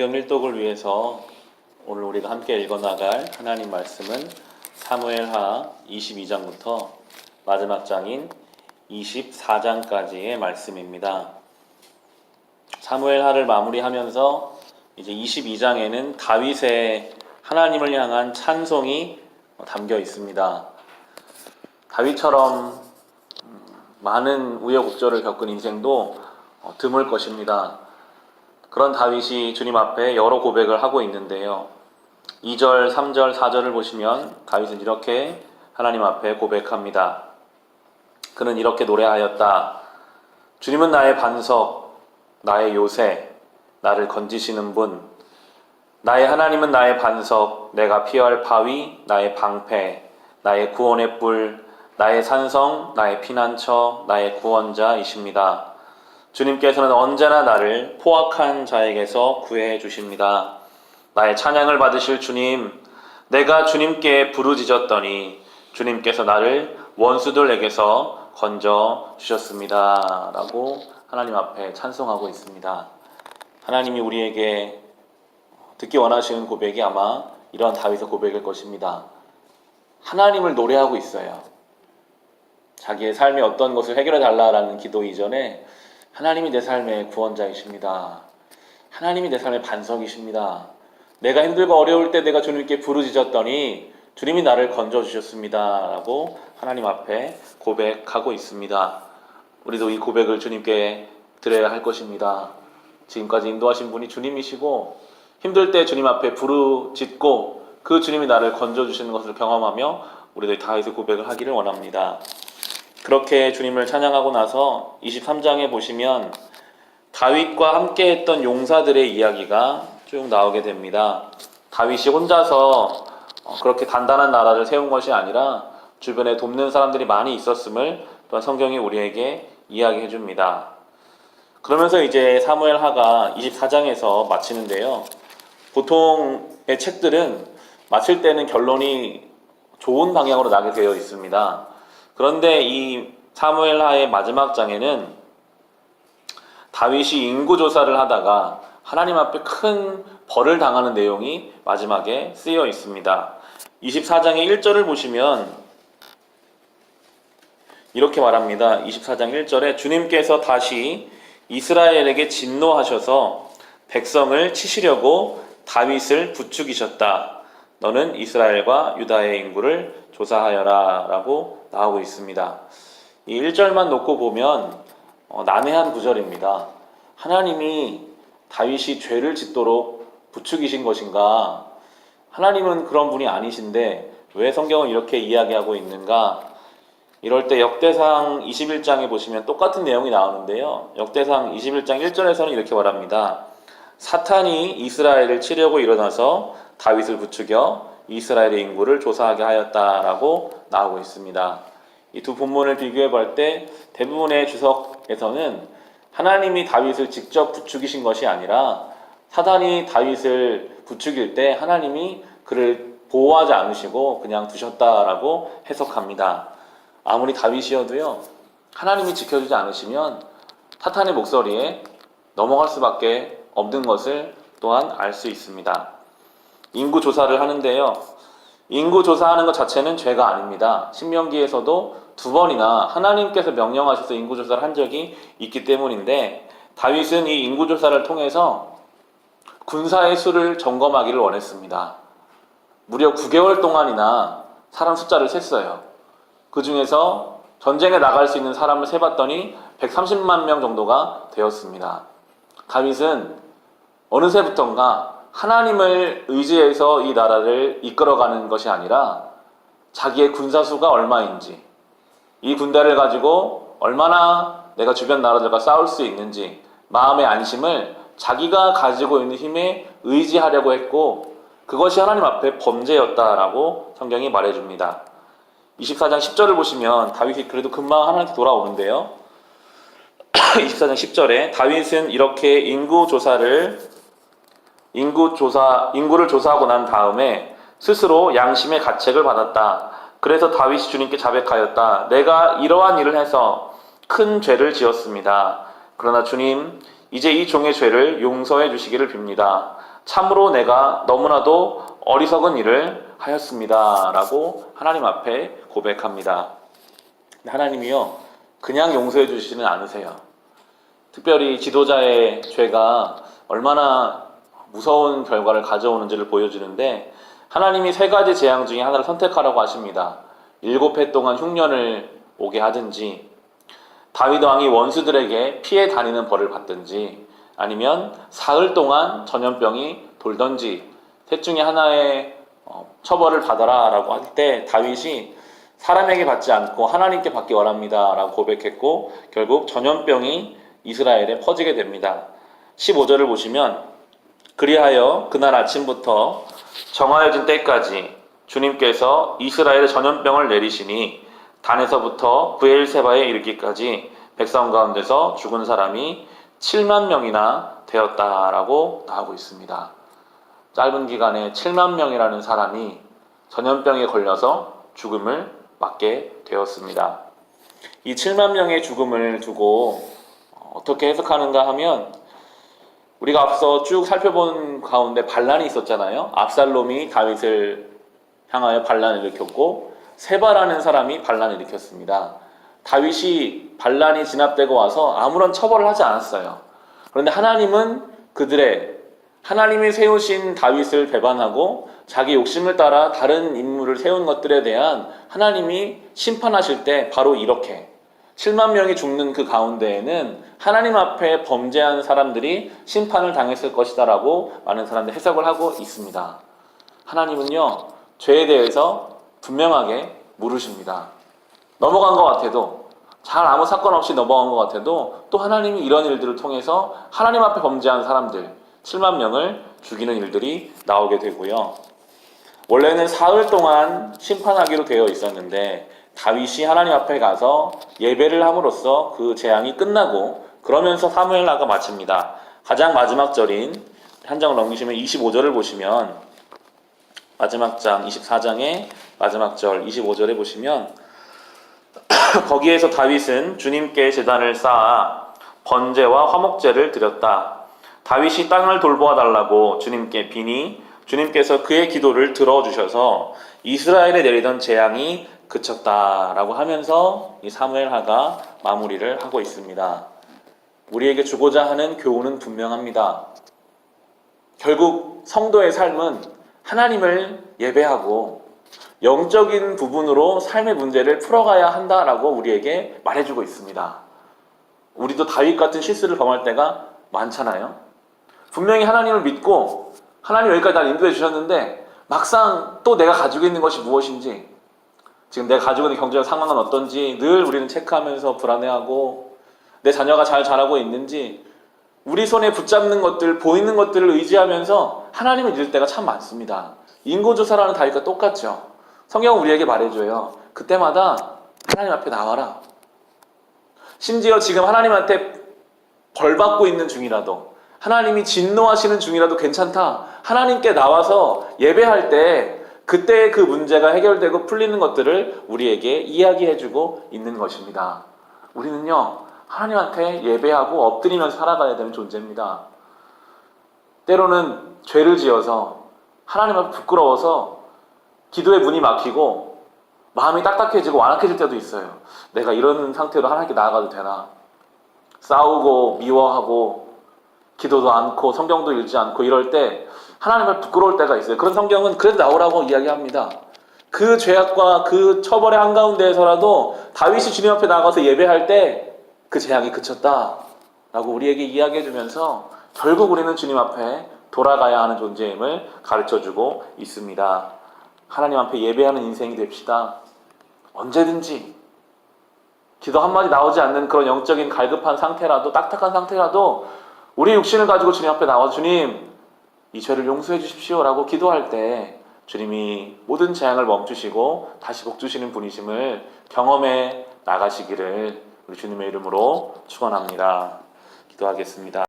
성경 일독을 위해서 오늘 우리가 함께 읽어나갈 하나님 말씀은 사무엘하 22장부터 마지막 장인 24장까지의 말씀입니다. 사무엘하를 마무리하면서 이제 22장에는 다윗의 하나님을 향한 찬송이 담겨 있습니다. 다윗처럼 많은 우여곡절을 겪은 인생도 드물 것입니다. 그런 다윗이 주님 앞에 여러 고백을 하고 있는데요. 2절, 3절, 4절을 보시면 다윗은 이렇게 하나님 앞에 고백합니다. 그는 이렇게 노래하였다. 주님은 나의 반석, 나의 요새, 나를 건지시는 분. 나의 하나님은 나의 반석, 내가 피할 바위, 나의 방패, 나의 구원의 뿔, 나의 산성, 나의 피난처, 나의 구원자이십니다. 주님께서는 언제나 나를 포악한 자에게서 구해 주십니다. 나의 찬양을 받으실 주님, 내가 주님께 부르짖었더니 주님께서 나를 원수들에게서 건져 주셨습니다. 라고 하나님 앞에 찬송하고 있습니다. 하나님이 우리에게 듣기 원하시는 고백이 아마 이런 다윗의 고백일 것입니다. 하나님을 노래하고 있어요. 자기의 삶에 어떤 것을 해결해 달라라는 기도 이전에 하나님이 내 삶의 구원자이십니다. 하나님이 내 삶의 반석이십니다. 내가 힘들고 어려울 때 내가 주님께 부르짖었더니 주님이 나를 건져주셨습니다. 라고 하나님 앞에 고백하고 있습니다. 우리도 이 고백을 주님께 드려야 할 것입니다. 지금까지 인도하신 분이 주님이시고 힘들 때 주님 앞에 부르짖고 그 주님이 나를 건져주시는 것을 경험하며 우리도 다윗의 고백을 하기를 원합니다. 그렇게 주님을 찬양하고 나서 23장에 보시면 다윗과 함께 했던 용사들의 이야기가 쭉 나오게 됩니다. 다윗이 혼자서 그렇게 단단한 나라를 세운 것이 아니라 주변에 돕는 사람들이 많이 있었음을 또한 성경이 우리에게 이야기해 줍니다. 그러면서 이제 사무엘하가 24장에서 마치는데요. 보통의 책들은 마칠 때는 결론이 좋은 방향으로 나게 되어 있습니다. 그런데 이 사무엘하의 마지막 장에는 다윗이 인구조사를 하다가 하나님 앞에 큰 벌을 당하는 내용이 마지막에 쓰여 있습니다. 24장의 1절을 보시면 이렇게 말합니다. 24장 1절에 주님께서 다시 이스라엘에게 진노하셔서 백성을 치시려고 다윗을 부추기셨다. 너는 이스라엘과 유다의 인구를 조사하여라 라고 나오고 있습니다. 이 1절만 놓고 보면 난해한 구절입니다. 하나님이 다윗이 죄를 짓도록 부추기신 것인가? 하나님은 그런 분이 아니신데 왜 성경은 이렇게 이야기하고 있는가? 이럴 때 역대상 21장에 보시면 똑같은 내용이 나오는데요. 역대상 21장 1절에서는 이렇게 말합니다. 사탄이 이스라엘을 치려고 일어나서 다윗을 부추겨 이스라엘의 인구를 조사하게 하였다라고 나오고 있습니다. 이 두 본문을 비교해 볼 때 대부분의 주석에서는 하나님이 다윗을 직접 부추기신 것이 아니라 사탄이 다윗을 부추길 때 하나님이 그를 보호하지 않으시고 그냥 두셨다라고 해석합니다. 아무리 다윗이어도요, 하나님이 지켜주지 않으시면 사탄의 목소리에 넘어갈 수밖에 없는 것을 또한 알 수 있습니다. 인구 조사를 하는데요. 인구 조사하는 것 자체는 죄가 아닙니다. 신명기에서도 2번이나 하나님께서 명령하셔서 인구 조사를 한 적이 있기 때문인데 다윗은 이 인구 조사를 통해서 군사의 수를 점검하기를 원했습니다. 무려 9개월 동안이나 사람 숫자를 셌어요. 그 중에서 전쟁에 나갈 수 있는 사람을 세봤더니 130만 명 정도가 되었습니다. 다윗은 어느새부턴가 하나님을 의지해서 이 나라를 이끌어가는 것이 아니라 자기의 군사수가 얼마인지, 이 군대를 가지고 얼마나 내가 주변 나라들과 싸울 수 있는지 마음의 안심을 자기가 가지고 있는 힘에 의지하려고 했고 그것이 하나님 앞에 범죄였다라고 성경이 말해줍니다. 24장 10절을 보시면 다윗이 그래도 금방 하나님께 돌아오는데요. 24장 10절에 다윗은 이렇게 인구를 조사하고 난 다음에 스스로 양심의 가책을 받았다. 그래서 다윗이 주님께 자백하였다. 내가 이러한 일을 해서 큰 죄를 지었습니다. 그러나 주님, 이제 이 종의 죄를 용서해 주시기를 빕니다. 참으로 내가 너무나도 어리석은 일을 하였습니다. 라고 하나님 앞에 고백합니다. 하나님이요, 그냥 용서해 주시지는 않으세요. 특별히 지도자의 죄가 얼마나 무서운 결과를 가져오는지를 보여주는데, 하나님이 3가지 재앙 중에 하나를 선택하라고 하십니다. 7해 동안 흉년을 오게 하든지, 다윗 왕이 원수들에게 피해 다니는 벌을 받든지, 아니면 사흘 동안 전염병이 돌던지, 셋 중에 하나의 처벌을 받아라 라고 할 때 다윗이 사람에게 받지 않고 하나님께 받기 원합니다 라고 고백했고, 결국 전염병이 이스라엘에 퍼지게 됩니다. 15절을 보시면, 그리하여 그날 아침부터 정하여진 때까지 주님께서 이스라엘에 전염병을 내리시니 단에서부터 브엘세바에 이르기까지 백성 가운데서 죽은 사람이 7만 명이나 되었다라고 나오고 있습니다. 짧은 기간에 7만 명이라는 사람이 전염병에 걸려서 죽음을 맞게 되었습니다. 이 7만 명의 죽음을 두고 어떻게 해석하는가 하면, 우리가 앞서 쭉 살펴본 가운데 반란이 있었잖아요. 압살롬이 다윗을 향하여 반란을 일으켰고, 세바라는 사람이 반란을 일으켰습니다. 다윗이 반란이 진압되고 와서 아무런 처벌을 하지 않았어요. 그런데 하나님은 하나님이 세우신 다윗을 배반하고 자기 욕심을 따라 다른 인물을 세운 것들에 대한 하나님이 심판하실 때 바로 이렇게 7만 명이 죽는 그 가운데에는 하나님 앞에 범죄한 사람들이 심판을 당했을 것이다 라고 많은 사람들이 해석을 하고 있습니다. 하나님은요, 죄에 대해서 분명하게 물으십니다. 넘어간 것 같아도, 잘 아무 사건 없이 넘어간 것 같아도 또 하나님이 이런 일들을 통해서 하나님 앞에 범죄한 사람들 7만 명을 죽이는 일들이 나오게 되고요. 원래는 사흘 동안 심판하기로 되어 있었는데 다윗이 하나님 앞에 가서 예배를 함으로써 그 재앙이 끝나고, 그러면서 사무엘하가 마칩니다. 가장 마지막 절인 한 장을 넘기시면 25절을 보시면, 마지막 장 24장의 마지막 절 25절에 보시면, 거기에서 다윗은 주님께 제단을 쌓아 번제와 화목제를 드렸다. 다윗이 땅을 돌보아 달라고 주님께 비니 주님께서 그의 기도를 들어주셔서 이스라엘에 내리던 재앙이 그쳤다라고 하면서 이 사무엘하가 마무리를 하고 있습니다. 우리에게 주고자 하는 교훈은 분명합니다. 결국 성도의 삶은 하나님을 예배하고 영적인 부분으로 삶의 문제를 풀어가야 한다라고 우리에게 말해주고 있습니다. 우리도 다윗 같은 실수를 범할 때가 많잖아요. 분명히 하나님을 믿고 하나님 여기까지 날 인도해 주셨는데 막상 또 내가 가지고 있는 것이 무엇인지, 지금 내가 가지고 있는 경제적 상황은 어떤지 늘 우리는 체크하면서 불안해하고, 내 자녀가 잘 자라고 있는지 우리 손에 붙잡는 것들, 보이는 것들을 의지하면서 하나님을 잊을 때가 참 많습니다. 인고조사라는 다윗과 똑같죠. 성경은 우리에게 말해줘요. 그때마다 하나님 앞에 나와라. 심지어 지금 하나님한테 벌받고 있는 중이라도, 하나님이 진노하시는 중이라도 괜찮다. 하나님께 나와서 예배할 때 그때 그 문제가 해결되고 풀리는 것들을 우리에게 이야기해주고 있는 것입니다. 우리는요, 하나님한테 예배하고 엎드리면서 살아가야 되는 존재입니다. 때로는 죄를 지어서 하나님 앞에 부끄러워서 기도의 문이 막히고 마음이 딱딱해지고 완악해질 때도 있어요. 내가 이런 상태로 하나님께 나아가도 되나? 싸우고 미워하고 기도도 않고 성경도 읽지 않고 이럴 때 하나님을 부끄러울 때가 있어요. 그런 성경은 그래도 나오라고 이야기합니다. 그 죄악과 그 처벌의 한가운데에서라도 다윗이 주님 앞에 나가서 예배할 때 그 재앙이 그쳤다 라고 우리에게 이야기해주면서 결국 우리는 주님 앞에 돌아가야 하는 존재임을 가르쳐주고 있습니다. 하나님 앞에 예배하는 인생이 됩시다. 언제든지 기도 한마디 나오지 않는 그런 영적인 갈급한 상태라도, 딱딱한 상태라도 우리 육신을 가지고 주님 앞에 나와서 주님, 이 죄를 용서해 주십시오 라고 기도할 때 주님이 모든 재앙을 멈추시고 다시 복 주시는 분이심을 경험해 나가시기를 우리 주님의 이름으로 축원합니다. 기도하겠습니다.